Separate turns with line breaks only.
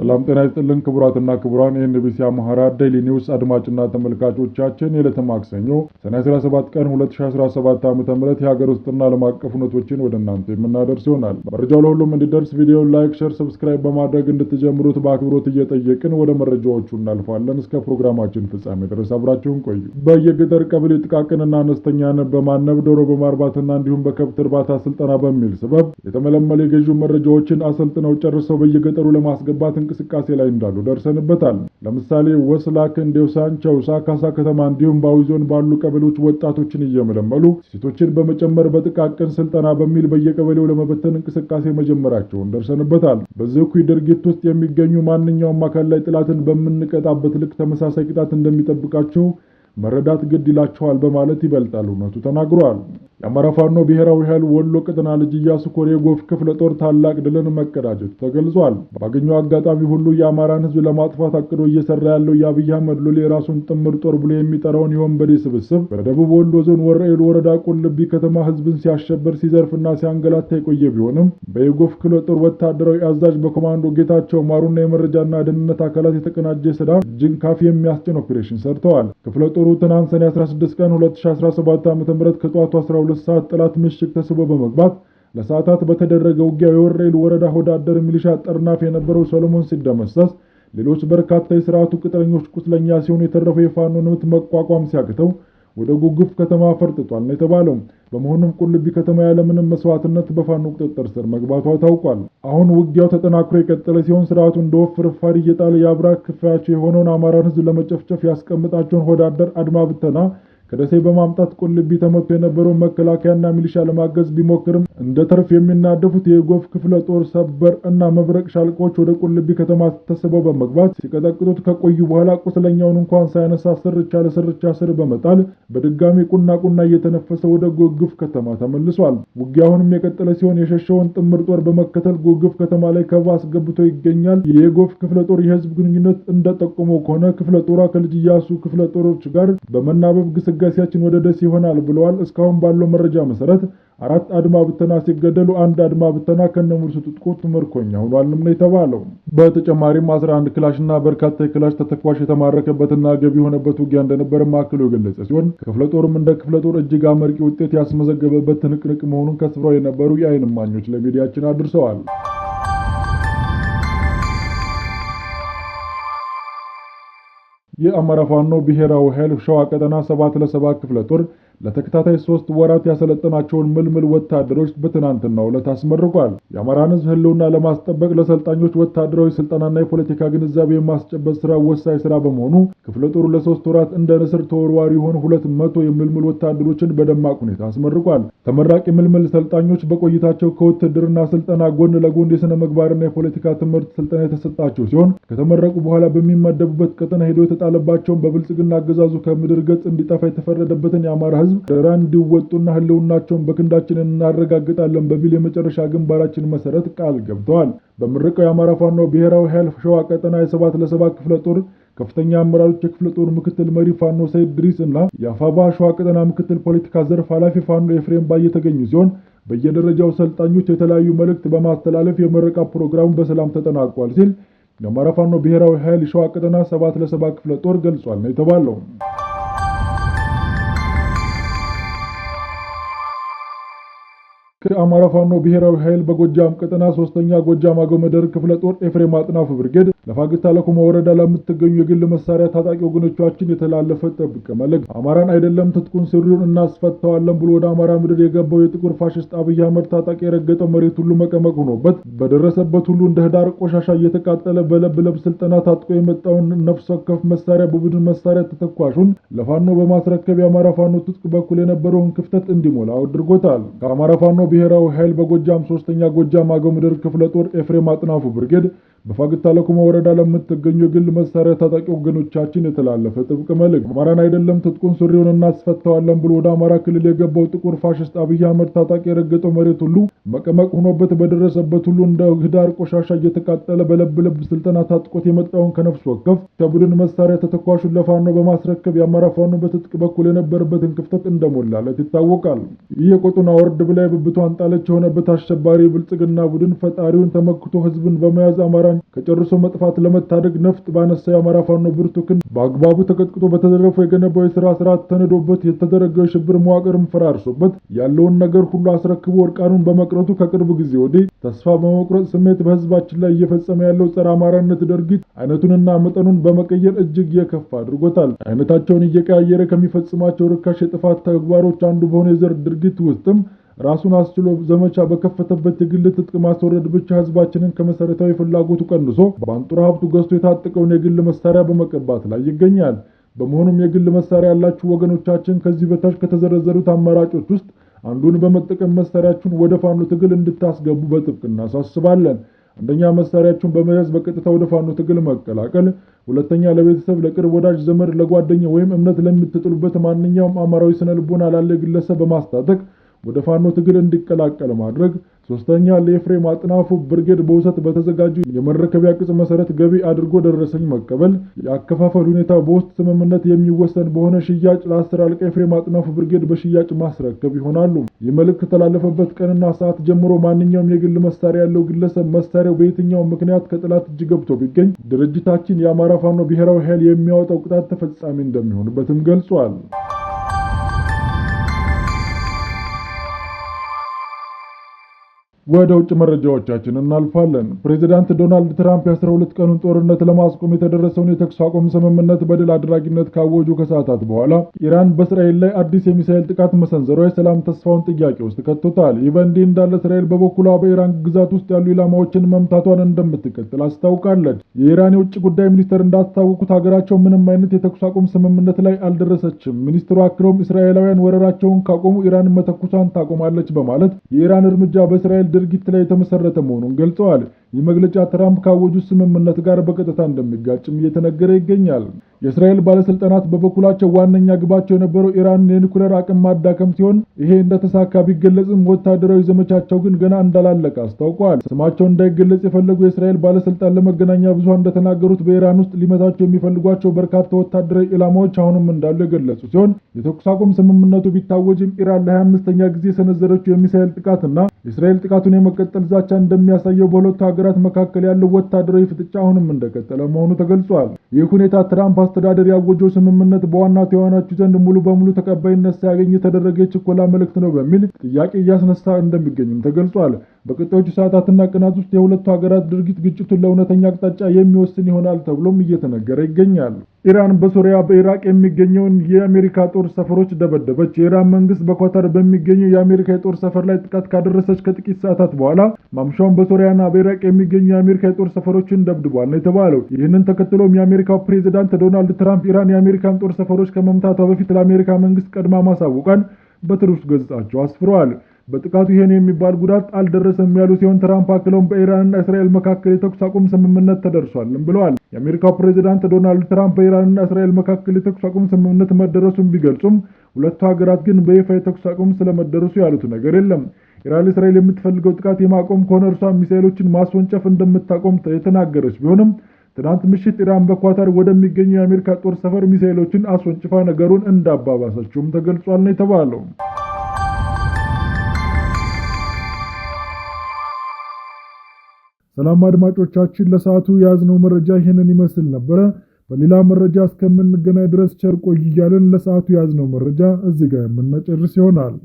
ሰላም ጤና ይስጥልን ክቡራትና ክቡራን የኤንቢሲ አማርኛ ዴይሊ ኒውስ አድማጭና ተመልካቾቻችን የዕለተ ማክሰኞ ሰኔ 17 ቀን 2017 ዓ.ም የሀገር ውስጥና ዓለም አቀፍ ሁነቶችን ወደ እናንተ የምናደርስ ይሆናል። መረጃው ለሁሉም እንዲደርስ ቪዲዮውን ላይክ፣ ሼር፣ ሰብስክራይብ በማድረግ እንድትጀምሩት በአክብሮት እየጠየቅን ወደ መረጃዎቹ እናልፋለን። እስከ ፕሮግራማችን ፍጻሜ ድረስ አብራችሁን ቆዩ። በየገጠር ቀበሌ ጥቃቅንና አነስተኛ ንብ በማነብ ዶሮ በማርባትና እንዲሁም በከብት እርባታ ስልጠና በሚል ሰበብ የተመለመለ የገዢው መረጃዎችን አሰልጥነው ጨርሰው በየገጠሩ ለማስገባት እንቅስቃሴ ላይ እንዳሉ ደርሰንበታል። ለምሳሌ ወስላክ፣ እንዴውሳን፣ ቸውሳ፣ ካሳ ከተማ እንዲሁም በአዊ ዞን ባሉ ቀበሌዎች ወጣቶችን እየመለመሉ ሴቶችን በመጨመር በጥቃቅን ስልጠና በሚል በየቀበሌው ለመበተን እንቅስቃሴ መጀመራቸውን ደርሰንበታል። በዚህ እኩይ ድርጊት ውስጥ የሚገኙ ማንኛውም አካል ላይ ጥላትን በምንቀጣበት ልክ ተመሳሳይ ቅጣት እንደሚጠብቃቸው መረዳት ግድ ይላቸዋል በማለት ይበልጣል እውነቱ ተናግሯል። የአማራ ፋኖ ብሔራዊ ኃይል ወሎ ቀጠና ልጅ ኢያሱ ኮር የጎፍ ክፍለ ጦር ታላቅ ድልን መቀዳጀቱ ተገልጿል። ባገኘው አጋጣሚ ሁሉ የአማራን ሕዝብ ለማጥፋት አቅዶ እየሰራ ያለው የአብይ አህመድ ሎሌ የራሱን ጥምር ጦር ብሎ የሚጠራውን የወንበዴ ስብስብ በደቡብ ወሎ ዞን ወረኢሉ ወረዳ ቁልቢ ከተማ ሕዝብን ሲያሸበር ሲዘርፍና ሲያንገላታ የቆየ ቢሆንም በየጎፍ ክፍለ ጦር ወታደራዊ አዛዥ በኮማንዶ ጌታቸው ማሩና የመረጃና ደህንነት አካላት የተቀናጀ ስራ እጅን ካፍ የሚያስጭን ኦፕሬሽን ሰርተዋል። ክፍለ ጦሩ ትናንት ሰኔ 16 ቀን 2017 ዓ.ም ከጠዋቱ 12 ሰዓት ጠላት ምሽግ ተስቦ በመግባት ለሰዓታት በተደረገ ውጊያ የወረኢሉ ወረዳ ወዳደር ሚሊሻ ጠርናፍ የነበረው ሰሎሞን ሲደመሰስ ሌሎች በርካታ የሥርዓቱ ቅጥረኞች ቁስለኛ ሲሆኑ የተረፈው የፋኖ ንብረት መቋቋም ሲያቅተው ወደ ጉግፍ ከተማ ፈርጥቷል ነው የተባለው። በመሆኑም ቁልቢ ከተማ ያለምንም መስዋዕትነት በፋኖ ቁጥጥር ስር መግባቷ ታውቋል። አሁን ውጊያው ተጠናክሮ የቀጠለ ሲሆን ስርዓቱ እንደ ወፍ ፍርፋሪ እየጣለ የአብራክ ክፋያቸው የሆነውን አማራን ሕዝብ ለመጨፍጨፍ ያስቀምጣቸውን ወዳደር አድማ ብተና ከደሴ በማምጣት ቁልቢ ተመቶ የነበረውን መከላከያና ሚሊሻ ለማገዝ ቢሞክርም እንደ ተርፍ የሚናደፉት የጎፍ ክፍለ ጦር ሰበር እና መብረቅ ሻለቆች ወደ ቁልቢ ከተማ ተስበው በመግባት ሲቀጠቅጡት ከቆዩ በኋላ ቁስለኛውን እንኳን ሳያነሳ ስርቻ ለስርቻ ስር በመጣል በድጋሚ ቁና እየተነፈሰ ወደ ጎግፍ ከተማ ተመልሷል። ውጊያውንም የቀጠለ ሲሆን የሸሸውን ጥምር ጦር በመከተል ጎግፍ ከተማ ላይ ከበባ አስገብቶ ይገኛል። የጎፍ ክፍለ ጦር የህዝብ ግንኙነት እንደጠቆመው ከሆነ ክፍለ ጦሯ ከልጅ ኢያሱ ክፍለ ጦሮች ጋር በመናበብ ግስጋሴያችን ወደ ደሴ ይሆናል ብለዋል። እስካሁን ባለው መረጃ መሰረት 4 አድማ ብተና ሲገደሉ 1 አድማ ብተና ከነሙሉ ትጥቁ ምርኮኛ ሆኗል ነው የተባለው። በተጨማሪም 11 ክላሽና በርካታ የክላሽ ተተኳሽ የተማረከበትና ገቢ የሆነበት ውጊያ እንደነበር ማዕከሉ የገለጸ ሲሆን ክፍለ ጦርም እንደ ክፍለ ጦር እጅግ አመርቂ ውጤት ያስመዘገበበት ትንቅንቅ መሆኑን ከስፍራው የነበሩ የዓይን እማኞች ለሚዲያችን አድርሰዋል። የአማራ ፋኖ ብሔራዊ ኃይል ሸዋ ቀጠና 7 ለ7 ክፍለ ጦር ለተከታታይ 3 ወራት ያሰለጠናቸውን ምልምል ወታደሮች በትናንትናው ዕለት አስመርቋል። የአማራን ሕዝብ ህልውና ለማስጠበቅ ለሰልጣኞች ወታደራዊ ስልጠናና የፖለቲካ ግንዛቤ የማስጨበጥ ስራ ወሳኝ ስራ በመሆኑ ክፍለ ጦሩ ለ3 ወራት እንደ ንስር ተወርዋሪ የሆኑ 200 የምልምል ወታደሮችን በደማቅ ሁኔታ አስመርቋል። ተመራቂ ምልምል ሰልጣኞች በቆይታቸው ከውትድርና ስልጠና ጎን ለጎን የሥነ ምግባርና የፖለቲካ ትምህርት ስልጠና የተሰጣቸው ሲሆን ከተመረቁ በኋላ በሚመደቡበት ቀጠና ሄደው የተጣለባቸውን በብልጽግና አገዛዙ ከምድር ገጽ እንዲጠፋ የተፈረደበትን የአማራ ሕዝብ ደራ እንዲወጡና ህልውናቸውን በክንዳችን እናረጋግጣለን በሚል የመጨረሻ ግንባራችን መሰረት ቃል ገብተዋል። በምርቀው የአማራ ፋኖ ብሔራዊ ኃይል ሸዋ ቀጠና የ7 ለ7 ክፍለ ጦር ከፍተኛ አመራሮች የክፍለ ጦር ምክትል መሪ ፋኖ ሰይድ ድሪስ እና የአፋባ ሸዋ ቀጠና ምክትል ፖለቲካ ዘርፍ ኃላፊ ፋኖ ኤፍሬም ባየ የተገኙ ሲሆን በየደረጃው ሰልጣኞች የተለያዩ መልእክት በማስተላለፍ የምረቃ ፕሮግራሙ በሰላም ተጠናቋል ሲል የአማራ ፋኖ ብሔራዊ ኃይል ሸዋ ቀጠና 7 ለ7 ክፍለ ጦር ገልጿል ነው የተባለው። ከአማራ ፋኖ ብሔራዊ ኃይል በጎጃም ቀጠና 3ኛ ጎጃም አገው ምድር ክፍለ ጦር ኤፍሬም አጥናፉ ብርጌድ ለፋግታ ለኩማ ወረዳ ለምትገኙ የግል መሳሪያ ታጣቂ ወገኖቻችን የተላለፈ ጥብቅ መልእክት አማራን አይደለም ትጥቁን ስሩን እናስፈታዋለን ብሎ ወደ አማራ ምድር የገባው የጥቁር ፋሽስት አብይ አህመድ ታጣቂ የረገጠው መሬት ሁሉ መቀመቅ ሆኖበት በደረሰበት ሁሉ እንደ ህዳር ቆሻሻ እየተቃጠለ በለብ ስልጠና ታጥቆ የመጣውን ነፍስ ወከፍ መሳሪያ በቡድን መሳሪያ ተተኳሹን ለፋኖ በማስረከብ የአማራ ፋኖ ትጥቅ በኩል የነበረውን ክፍተት እንዲሞላ አድርጎታል። ከአማራ ፋኖ ብሔራዊ ኃይል በጎጃም 3ኛ ጎጃም አገው ምድር ክፍለ ጦር ኤፍሬም አጥናፉ ብርጌድ በፋግታ ለኩማ ወረዳ ለምትገኙ የግል መሳሪያ ታጣቂ ወገኖቻችን የተላለፈ ጥብቅ መልእክት አማራን አይደለም ትጥቁን ሱሪውን እናስፈታዋለን ብሎ ወደ አማራ ክልል የገባው ጥቁር ፋሽስት አብይ አህመድ ታጣቂ የረገጠው መሬት ሁሉ መቀመቅ ሆኖበት በደረሰበት ሁሉ እንደ ህዳር ቆሻሻ እየተቃጠለ በለብ ስልጠና ታጥቆት የመጣውን ከነፍስ ወከፍ ከቡድን መሳሪያ ተተኳሹን ለፋኖ በማስረከብ የአማራ ፋኖ በትጥቅ በኩል የነበረበትን ክፍተት እንደሞላለት ይታወቃል። ይህ የቆጡና ወርድ ብላይ ብብቷን ጣለች የሆነበት አሸባሪ ብልጽግና ቡድን ፈጣሪውን ተመክቶ ህዝብን በመያዝ አማራ አማራን ከጨርሶ መጥፋት ለመታደግ ነፍጥ ባነሳ የአማራ ፋኖ ብርቱ ክንድ በአግባቡ ተቀጥቅጦ በተዘረፈው የገነባው የሥራ ስርዓት ተነዶበት የተዘረጋው የሽብር መዋቅርም ፈራርሶበት ያለውን ነገር ሁሉ አስረክቦ እርቃኑን በመቅረቱ ከቅርብ ጊዜ ወዲህ ተስፋ በመቁረጥ ስሜት በህዝባችን ላይ እየፈጸመ ያለው ጸረ አማራነት ድርጊት አይነቱንና መጠኑን በመቀየር እጅግ የከፋ አድርጎታል። አይነታቸውን እየቀያየረ ከሚፈጽማቸው ርካሽ የጥፋት ተግባሮች አንዱ በሆነ የዘር ድርጊት ውስጥም ራሱን አስችሎ ዘመቻ በከፈተበት የግል ትጥቅ ማስወረድ ብቻ ህዝባችንን ከመሰረታዊ ፍላጎቱ ቀንሶ በአንጡራ ሀብቱ ገዝቶ የታጠቀውን የግል መሳሪያ በመቀባት ላይ ይገኛል። በመሆኑም የግል መሳሪያ ያላችሁ ወገኖቻችን ከዚህ በታች ከተዘረዘሩት አማራጮች ውስጥ አንዱን በመጠቀም መሳሪያችሁን ወደ ፋኖ ትግል እንድታስገቡ በጥብቅ እናሳስባለን። አንደኛ መሳሪያችሁን በመያዝ በቀጥታ ወደ ፋኖ ትግል መቀላቀል። ሁለተኛ ለቤተሰብ፣ ለቅርብ ወዳጅ ዘመድ፣ ለጓደኛ ወይም እምነት ለምትጥሉበት ማንኛውም አማራዊ ስነ ልቦና ላለ ግለሰብ በማስታጠቅ ወደ ፋኖ ትግል እንዲቀላቀል ማድረግ። ሶስተኛ ለኤፍሬም አጥናፉ ብርጌድ በውሰት በተዘጋጁ የመረከቢያ ቅጽ መሰረት ገቢ አድርጎ ደረሰኝ መቀበል። የአከፋፈል ሁኔታ በውስጥ ስምምነት የሚወሰን በሆነ ሽያጭ ለ10 አለቃ ኤፍሬም አጥናፉ ብርጌድ በሽያጭ ማስረከብ ይሆናሉ። የመልእክት ከተላለፈበት ቀንና ሰዓት ጀምሮ ማንኛውም የግል መሳሪያ ያለው ግለሰብ መሳሪያው በየትኛውም ምክንያት ከጥላት እጅ ገብቶ ቢገኝ ድርጅታችን የአማራ ፋኖ ብሔራዊ ኃይል የሚያወጣው ቅጣት ተፈጻሚ እንደሚሆንበትም ገልጿል። ወደ ውጭ መረጃዎቻችን እናልፋለን። ፕሬዝዳንት ዶናልድ ትራምፕ የ12 ቀኑን ጦርነት ለማስቆም የተደረሰውን የተኩስ አቁም ስምምነት በድል አድራጊነት ካወጁ ከሰዓታት በኋላ ኢራን በእስራኤል ላይ አዲስ የሚሳኤል ጥቃት መሰንዘሯ የሰላም ተስፋውን ጥያቄ ውስጥ ከቶታል። ይህ በእንዲህ እንዳለ እስራኤል በበኩሏ በኢራን ግዛት ውስጥ ያሉ ኢላማዎችን መምታቷን እንደምትቀጥል አስታውቃለች። የኢራን የውጭ ጉዳይ ሚኒስትር እንዳስታወቁት ሀገራቸው ምንም አይነት የተኩስ አቁም ስምምነት ላይ አልደረሰችም። ሚኒስትሩ አክለውም እስራኤላውያን ወረራቸውን ካቆሙ ኢራን መተኩሷን ታቆማለች በማለት የኢራን እርምጃ በእስራኤል ድርጊት ላይ የተመሰረተ መሆኑን ገልጸዋል። ይህ መግለጫ ትራምፕ ካወጁት ስምምነት ጋር በቀጥታ እንደሚጋጭም እየተነገረ ይገኛል። የእስራኤል ባለስልጣናት በበኩላቸው ዋነኛ ግባቸው የነበረው ኢራንን የኒኩሌር አቅም ማዳከም ሲሆን ይሄ እንደተሳካ ቢገለጽም ወታደራዊ ዘመቻቸው ግን ገና እንዳላለቀ አስታውቀዋል። ስማቸው እንዳይገለጽ የፈለጉ የእስራኤል ባለስልጣን ለመገናኛ ብዙሃን እንደተናገሩት በኢራን ውስጥ ሊመታቸው የሚፈልጓቸው በርካታ ወታደራዊ ኢላማዎች አሁንም እንዳሉ የገለጹ ሲሆን የተኩስ አቁም ስምምነቱ ቢታወጅም ኢራን ለ25ኛ ጊዜ የሰነዘረችው የሚሳኤል ጥቃትና የእስራኤል ጥቃቱን የመቀጠል ዛቻ እንደሚያሳየው በሁለቱ ሀገራት መካከል ያለው ወታደራዊ ፍጥጫ አሁንም እንደቀጠለ መሆኑ ተገልጿል። ይህ ሁኔታ ትራምፕ አስተዳደር ያወጀው ስምምነት በዋና ተዋናዮቹ ዘንድ ሙሉ በሙሉ ተቀባይነት ሳያገኝ የተደረገ የችኮላ መልእክት ነው በሚል ጥያቄ እያስነሳ እንደሚገኝም ተገልጿል። በቀጣዮቹ ሰዓታትና ቀናት ውስጥ የሁለቱ ሀገራት ድርጊት ግጭቱን ለእውነተኛ አቅጣጫ የሚወስን ይሆናል ተብሎም እየተነገረ ይገኛል። ኢራን በሶሪያ በኢራቅ የሚገኘውን የአሜሪካ ጦር ሰፈሮች ደበደበች። የኢራን መንግስት በኳታር በሚገኘው የአሜሪካ የጦር ሰፈር ላይ ጥቃት ካደረሰች ከጥቂት ሰዓታት በኋላ ማምሻውን በሶሪያና በኢራቅ የሚገኙ የአሜሪካ የጦር ሰፈሮችን ደብድቧል ነው የተባለው። ይህንን ተከትሎም የአሜሪካው ፕሬዝዳንት ዶናልድ ትራምፕ ኢራን የአሜሪካን ጦር ሰፈሮች ከመምታቷ በፊት ለአሜሪካ መንግስት ቀድማ ማሳወቋን በትሩዝ ገጻቸው አስፍረዋል። በጥቃቱ ይሄን የሚባል ጉዳት አልደረሰም ያሉ ሲሆን ትራምፕ አክለውም በኢራንና እስራኤል መካከል የተኩስ አቁም ስምምነት ተደርሷልም ብለዋል። የአሜሪካው ፕሬዝዳንት ዶናልድ ትራምፕ በኢራንና እስራኤል መካከል የተኩስ አቁም ስምምነት መደረሱን ቢገልጹም ሁለቱ ሀገራት ግን በይፋ የተኩስ አቁም ስለመደረሱ ያሉት ነገር የለም። ኢራን እስራኤል የምትፈልገው ጥቃት የማቆም ከሆነ እርሷ ሚሳኤሎችን ማስወንጨፍ እንደምታቆም የተናገረች ቢሆንም ትናንት ምሽት ኢራን በኳታር ወደሚገኙ የአሜሪካ ጦር ሰፈር ሚሳኤሎችን አስወንጭፋ ነገሩን እንዳባባሰችውም ተገልጿል ነው የተባለው። ሰላም አድማጮቻችን፣ ለሰዓቱ የያዝነው መረጃ ይህንን ይመስል ነበረ። በሌላ መረጃ እስከምንገናኝ ድረስ ቸር ቆዩ እያልን ለሰዓቱ የያዝነው መረጃ እዚህ ጋር የምንጨርስ ይሆናል።